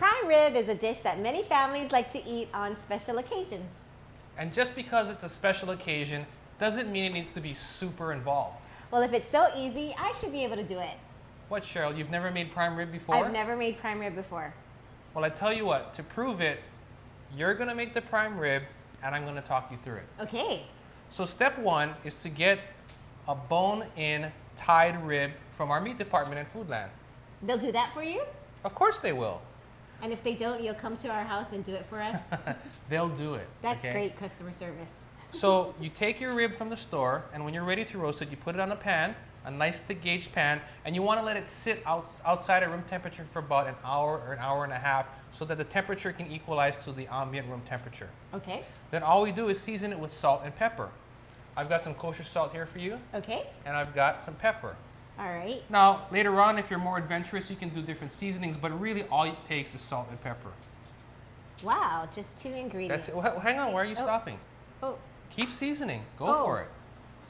Prime rib is a dish that many families like to eat on special occasions. And just because it's a special occasion doesn't mean it needs to be super involved. Well, if it's so easy, I should be able to do it. What, Cheryl? You've never made prime rib before? I've never made prime rib before. Well, I tell you what, to prove it, you're going to make the prime rib and I'm going to talk you through it. Okay. So step one is to get a bone-in tied rib from our meat department in Foodland. They'll do that for you? Of course they will. And if they don't, you'll come to our house and do it for us? They'll do it. That's great customer service. So you take your rib from the store, and when you're ready to roast it, you put it on a pan, a nice thick gauge pan, and you want to let it sit outside at room temperature for about an hour or an hour and a half so that the temperature can equalize to the ambient room temperature. Okay. Then all we do is season it with salt and pepper. I've got some kosher salt here for you. Okay. And I've got some pepper. All right. Now, later on, if you're more adventurous, you can do different seasonings, but really all it takes is salt and pepper. Wow, just 2 ingredients. That's it. Well, hang on, why are you stopping? Oh. Keep seasoning. Go for it.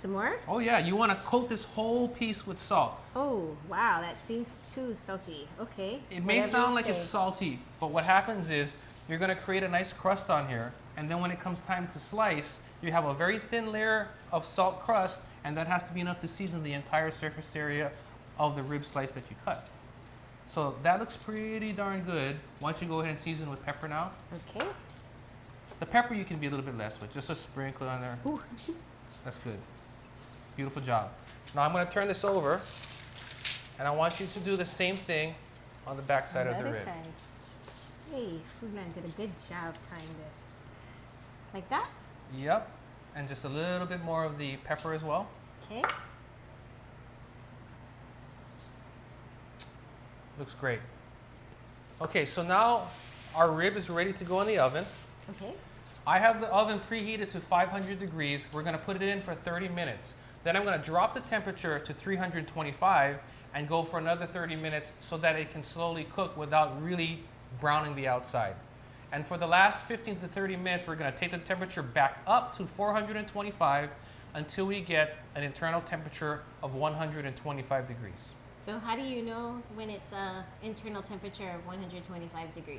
Some more? Oh yeah, you want to coat this whole piece with salt. Oh, wow, that seems too salty. Okay. It may sound like it's salty, but what happens is you're going to create a nice crust on here, and then when it comes time to slice, you have a very thin layer of salt crust, and that has to be enough to season the entire surface area of the rib slice that you cut. So that looks pretty darn good. Why don't you go ahead and season with pepper now? Okay. The pepper you can be a little bit less with, just a sprinkle on there. Ooh. That's good. Beautiful job. Now I'm going to turn this over, and I want you to do the same thing on the back side of the rib. Side. Hey, Foodland did a good job tying this. Like that? Yep. And just a little bit more of the pepper as well. Okay. Looks great. Okay, so now our rib is ready to go in the oven. Okay. I have the oven preheated to 500 degrees. We're going to put it in for 30 minutes. Then I'm going to drop the temperature to 325 and go for another 30 minutes so that it can slowly cook without really browning the outside. And for the last 15 to 30 minutes, we're going to take the temperature back up to 425 until we get an internal temperature of 125 degrees. So how do you know when it's an internal temperature of 125 degrees?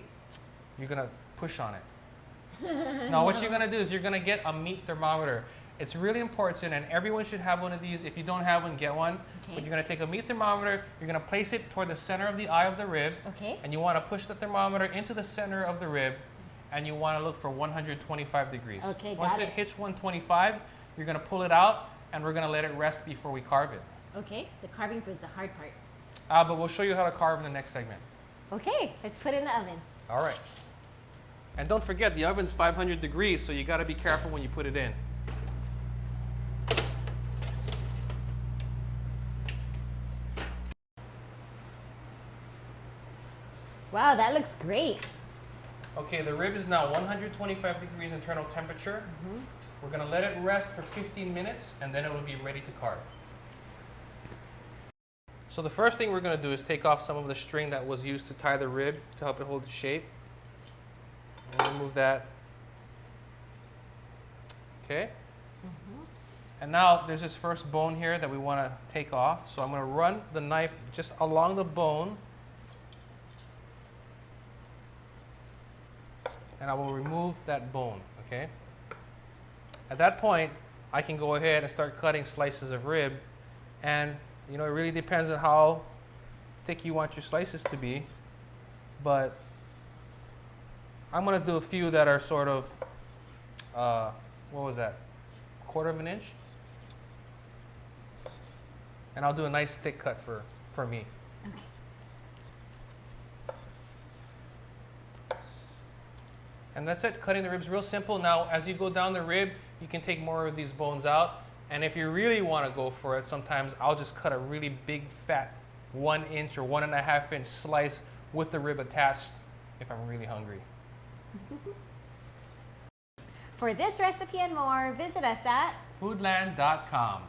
You're going to push on it. Now, what you're going to do is you're going to get a meat thermometer. It's really important, and everyone should have one of these. If you don't have one, get one. Okay. But you're going to take a meat thermometer, you're going to place it toward the center of the eye of the rib. Okay. And you want to push the thermometer into the center of the rib, and you want to look for 125 degrees. Okay, Once got it it. hits 125, you're going to pull it out, and we're going to let it rest before we carve it. Okay, the carving was the hard part. But we'll show you how to carve in the next segment. Okay, let's put it in the oven. All right. And don't forget, the oven's 500 degrees, so you got to be careful when you put it in. Wow, that looks great. Okay, the rib is now 125 degrees internal temperature. We're going to let it rest for 15 minutes, and then it will be ready to carve. So the first thing we're going to do is take off some of the string that was used to tie the rib to help it hold its shape. And remove that. Okay. And now there's this first bone here that we want to take off. So I'm going to run the knife just along the bone. And I will remove that bone, okay? At that point, I can go ahead and start cutting slices of rib. And, you know, it really depends on how thick you want your slices to be. But I'm going to do a few that are sort of, what was that, 1/4 inch? And I'll do a nice thick cut for me. Okay. And that's it, cutting the ribs real simple. Now, as you go down the rib, you can take more of these bones out. And if you really want to go for it, sometimes I'll just cut a really big, fat 1 inch or 1.5 inch slice with the rib attached if I'm really hungry. For this recipe and more, visit us at Foodland.com.